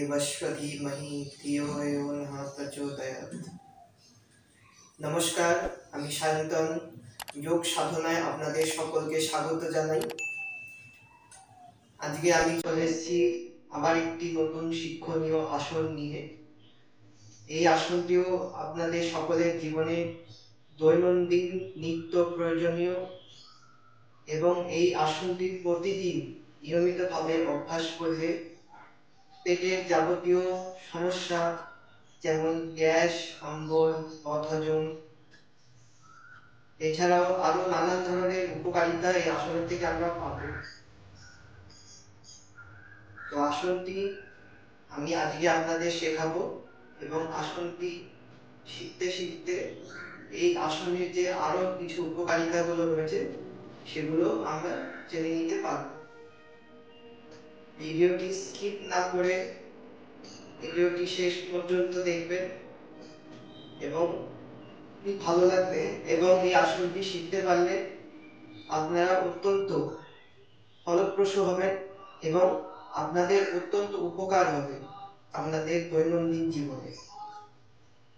देवस्य धीमहि धियो यो नः प्रचोदयात्। নমস্কার, আমি শান্তন যোগ সাধনায় আপনাদের সকলকে স্বাগত জানাই। আজকে আমি চলে এসেছি আবার একটি নতুন শিক্ষণীয় আসন নিয়ে। এই আসনটিও আপনাদের সকলের জীবনে দৈনন্দিন নিত্য প্রয়োজনীয় এবং এই আসনটি প্রতিদিন নিয়মিতভাবে অভ্যাস করলে পেটের যাবতীয় সমস্যা যেমন গ্যাস, অম্বল, বদহজম এছাড়াও আরো নানান ধরনের উপকারিতা এই আসন থেকে আমরা পাবো। তো আসনটি আমি আজকে আপনাদের শেখাবো এবং আসনটি শিখতে শিখতে এই আসনের যে আরো কিছু উপকারিতা গুলো রয়েছে সেগুলো আমরা জেনে নিতে পারবো। ভিডিওটি স্কিপ না করে ভিডিওটি শেষ পর্যন্ত দেখবেন এবং ভালো লাগবে এবং এই আসনটি শিখতে পারলে আপনারা অত্যন্ত ফলপ্রসূ হবেন এবং আপনাদের অত্যন্ত উপকার হবে আপনাদের দৈনন্দিন জীবনে।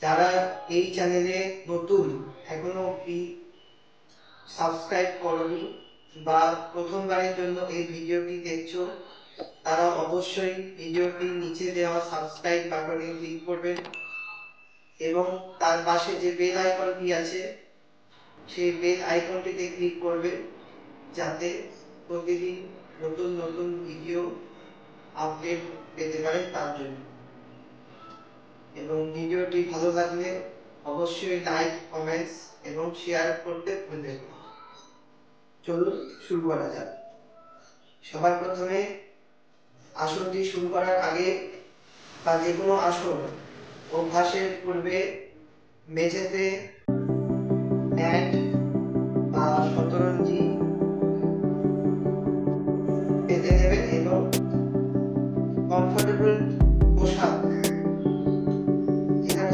যারা এই চ্যানেলে নতুন, এখনো অব্দি সাবস্ক্রাইব করনি বা প্রথমবারের জন্য এই ভিডিওটি দেখছো, তারা অবশ্যই ভিডিওটির নিচে দেওয়া সাবস্ক্রাইব বাটনে ক্লিক করবেন এবং তার পাশে যে বেল আইকনটি আছে সেই বেল আইকনটিতে ক্লিক করবেন যাতে প্রতিদিন নতুন নতুন ভিডিও আপডেট পেতে পারেন তার জন্য। এবং ভিডিওটি ভালো লাগলে অবশ্যই লাইক, কমেন্টস এবং শেয়ার করতে ভুলবেন না। চলুন শুরু করা যাক। সবার প্রথমে আসনটি শুরু করার আগে বা যে কোনো আসন অভ্যাসের পূর্বে মেঝেতে ম্যাট বা শতরঞ্জি পেতে নেবেন এবং কমফোর্টেবল পোশাক,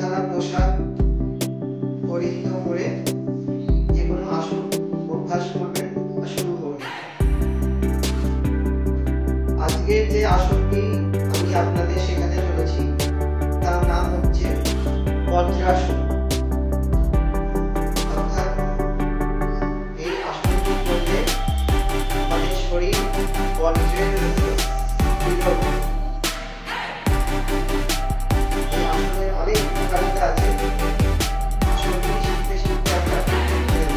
ঢালা পোশাক পরিহিত করে যে কোনো আসন অভ্যাস করবেন বা শুরু করবেন। আজকের যে আসনটি আমি আপনাদের শেখাতে চলেছি তার নাম হচ্ছে বজ্রাসন। অর্থাৎ এই আসনটি করলে আমাদের শরীর বজ্রের মতো দৃঢ় হবে। এই আসনের অনেক উপকারিতা আছে। আসনটি শিখতে শিখতে আপনার স্টেপ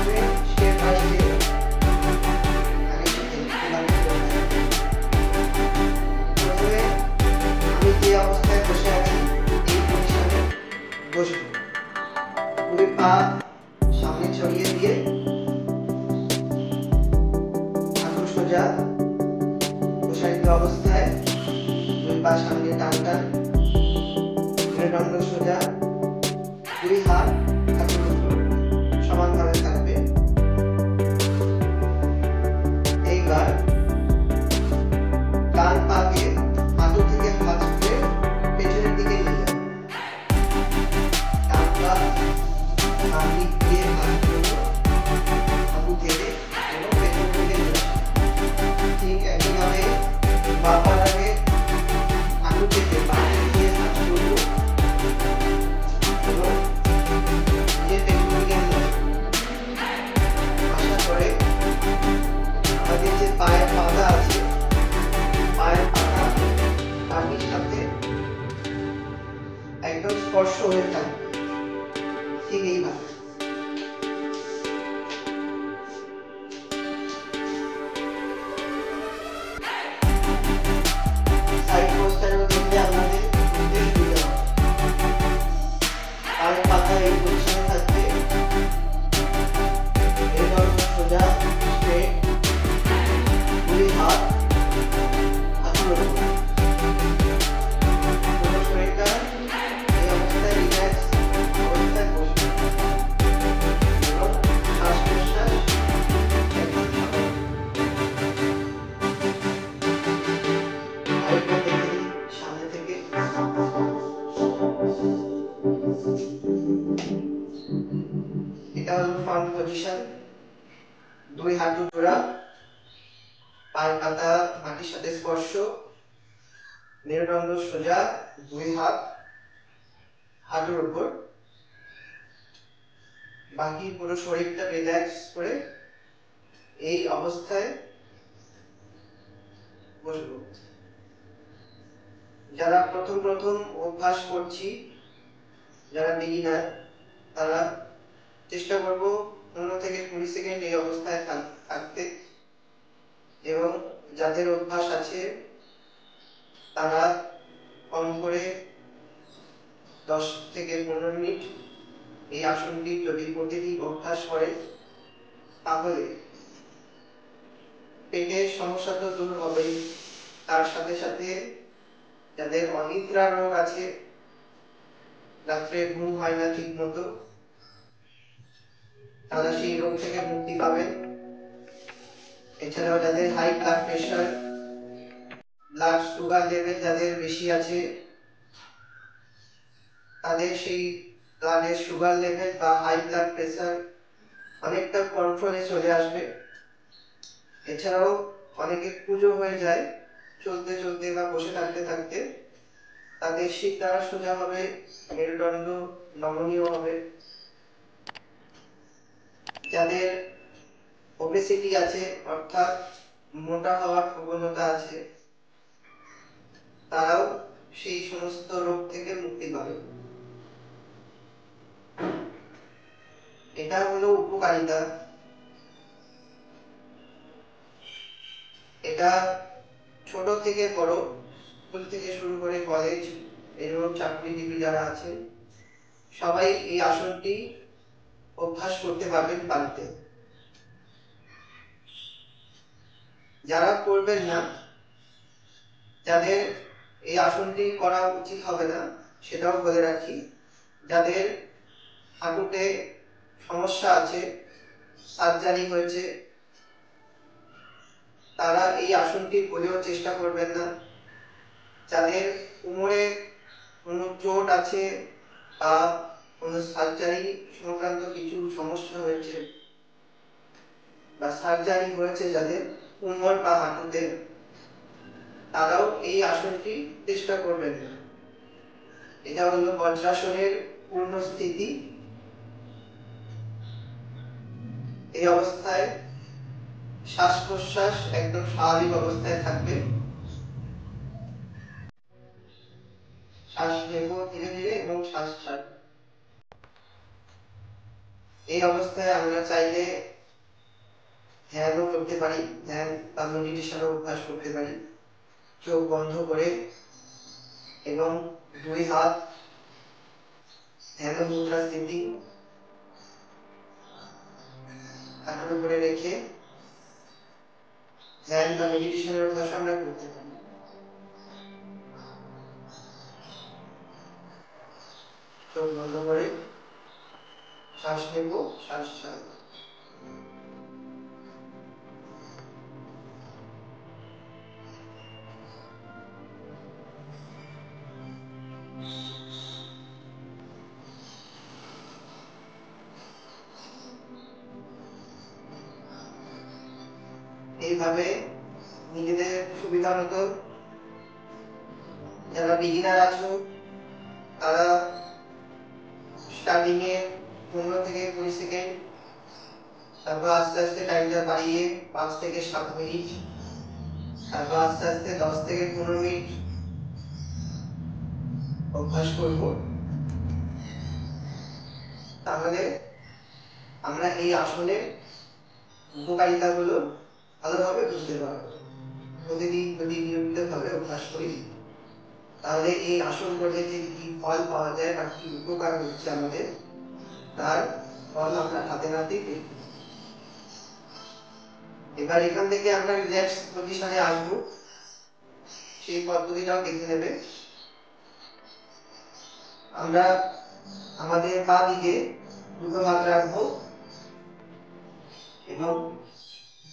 বাই স্টেপ আগে শিখে প্রথমে আমি যে অবস্থায় বসে আছি এই পজিশনে বসবো। দুই পা সামনে ছড়িয়ে দিয়ে হাঁটু সোজা প্রসারিত অবস্থায় দুই পা সামনে টান টান, মেরুদণ্ড সোজা, দুই হাত হাঁটুর উপর সমানভাবে থাকবে। এইবার ডান পাকে হাঁটু থেকে হাত ছুঁড়ে পেছনের দিকে নিয়ে যাবে। ডান পা ডান দিক দিয়ে হাতগুলো হাঁটু থেকে এবং পেছনের দিকে নিয়ে আসবে। ঠিক একইভাবে বাঁ পাটাকে হাঁটু থেকে বাঁ দিক দিয়ে হাত তুলব এবং নিজের পেছনের দিকে নিয়ে আসবো। আসার পরে আমাদের যে পায়ের পাতা আছে, পায়ের পাতা মাটির সাথে একদম স্পর্শ হয়ে থাকবে। ঠিক এইভাবে সাইড পোস্টারও দেখলে আপনাদের বুঝতে সুবিধা হবে। পায়ের পাতা এই পজিশনে থাকবে, মেরুদণ্ড সোজা স্ট্রেট, দুই হাত হাঁটুর উপর। পুরো শরীরটা এই অবস্থায় রিল্যাক্স অবস্থায় বসবে এবং শ্বাস প্রশ্বাস একদম স্বাভাবিক। আরেকবার দেখে নিই সামনে থেকে। এটা হলো ফার্ম পজিশন। দুই হাঁটু জোড়া, পায়ের পাতা মাটির সাথে স্পর্শ, মেরুদণ্ড সোজা, দুই হাত হাঁটুর উপর, বাকি পুরো শরীরটা রিল্যাক্স করে এই অবস্থায় বসবো। যারা প্রথম প্রথম অভ্যাস করছি, যারা বিগিনার, তারা চেষ্টা করব 15 থেকে 20 সেকেন্ড এই অবস্থায় থাকতে, এবং যাদের অভ্যাস আছে তারা কম করে 10 থেকে 15 মিনিট এই আসনটি যদি প্রতিদিন অভ্যাস করে, তাহলে পেটের সমস্যা তো দূর হবেই, তার সাথে সাথে যাদের অনিদ্রা রোগ আছে, রাত্রে ঘুম হয় না ঠিক মতো, তারা সেই রোগ থেকে মুক্তি পাবেন। এছাড়াও যাদের high blood pressure, blood sugar level যাদের বেশি আছে, তাদের সেই ব্লাডের সুগার লেভেল বা হাই ব্লাড প্রেশার অনেকটা কন্ট্রোলে চলে আসবে। এছাড়াও অনেকে পুজো হয়ে যায় চলতে চলতে বা বসে থাকতে থাকতে, তাদের শির দ্বারা সোজা হবে, মেরুদণ্ড নমনীয় হবে। যাদের ওবেসিটি আছে, অর্থাৎ মোটা হওয়ার প্রবণতা আছে, তারাও সেই সমস্ত রোগ থেকে মুক্তি পাবে। এটা হলো উপকারিতা। এটা ছোট থেকে বড়, স্কুল থেকে শুরু করে কলেজ এবং চাকরিজীবী যারা আছে, সবাই এই আসনটি অভ্যাস করতে পারবেন বাড়িতে। যারা করবেন না, যাদের এই আসনটি করা উচিত হবে না, সেটাও বলে রাখি। যাদের হাঁটুতে সমস্যা আছে, সার্জারি হয়েছে, তারা এই আসনটি করেও চেষ্টা করবেন না। যাদের কোমরে কোনো চোট আছে বা কোনো সার্জারি সংক্রান্ত কিছু সমস্যা হয়েছে বা সার্জারি হয়েছে যাদের কোমর বা হাঁটুতে, তারাও এই আসনটি চেষ্টা করবেন না। এটা হলো বজ্রাসনের পূর্ণ স্থিতি। এই অবস্থায় শ্বাস প্রশ্বাস একদম স্বাভাবিক অবস্থায় থাকবে। শ্বাস নেব ধীরে ধীরে এবং শ্বাস ছাড়ব। এই অবস্থায় আমরা চাইলে ধ্যানও করতে পারি, ধ্যান বা মেডিটেশনও অভ্যাস করতে পারি, চোখ বন্ধ করে এবং দুই হাত ধ্যান মুদ্রা স্থিতি হাঁটুর উপরে রেখে ধ্যান বা মেডিটেশনের অভ্যাস আমরা করতে পারি। চোখ বন্ধ করে শ্বাস নেব, শ্বাস ছাড়ব। এইভাবে নিজেদের সুবিধা মতো, যারা বিগিনার আছো তারা স্টার্টিং এ 15 থেকে 20 সেকেন্ড, তারপর আস্তে আস্তে টাইমটা বাড়িয়ে 5 থেকে 7 মিনিট, তারপর আস্তে আস্তে 10 থেকে 15 মিনিট অভ্যাস করব। তাহলে আমরা এই আসনের উপকারিতাগুলো ভালোভাবে বুঝতে পারবো। প্রতিদিন যদি নিয়মিতভাবে অভ্যাস করি, তাহলে এই আসন করলে যে কি ফল পাওয়া যায় বা কি উপকার হচ্ছে আমাদের, তার ফল আমরা হাতে নাতেই দেখব। এবার এখান থেকে আমরা রিল্যাক্স পজিশনে আসবো, সেই পদ্ধতিটাও দেখে নেবে। আমরা আমাদের পা দিকে দুটো হাত রাখবো এবং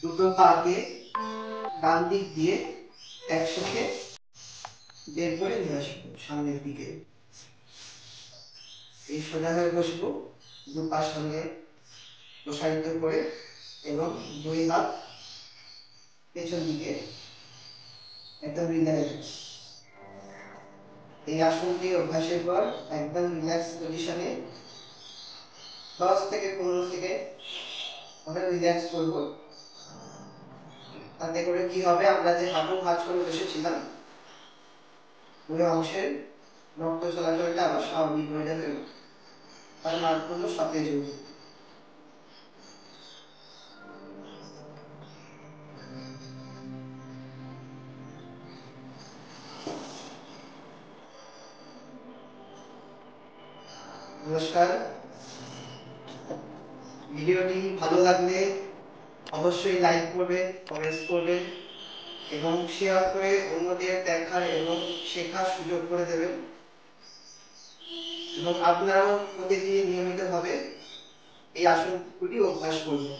দুটো পাকে ডান দিক দিয়ে একসাথে বের করে নিয়ে আসবো সামনের দিকে। এই সোজা হয়ে বসবো, দু পা সামনে প্রসারিত করে এবং দুই হাত পেছন দিকে একদম রিল্যাক্স। এই আসনটি অভ্যাসের পর একদম রিল্যাক্স পজিশনে 10 থেকে 15 সেকেন্ড আমরা রিল্যাক্স করবো। তাতে করে কি হবে, আমরা যে হাঁটু ভাঁজ করে বসেছিলাম ওই অংশের রক্ত চলাচলটা আবার স্বাভাবিক হয়ে যাবে, আর নার্ভগুলো সতেজ হয়ে যাবে। নমস্কার। ভিডিওটি ভালো লাগলে অবশ্যই লাইক করবেন, কমেন্টস করবেন এবং শেয়ার করে অন্যদের দেখার এবং শেখার সুযোগ করে দেবেন। এবং আপনারাও প্রতিদিন নিয়মিতভাবে এই আসনগুলি অভ্যাস করবেন।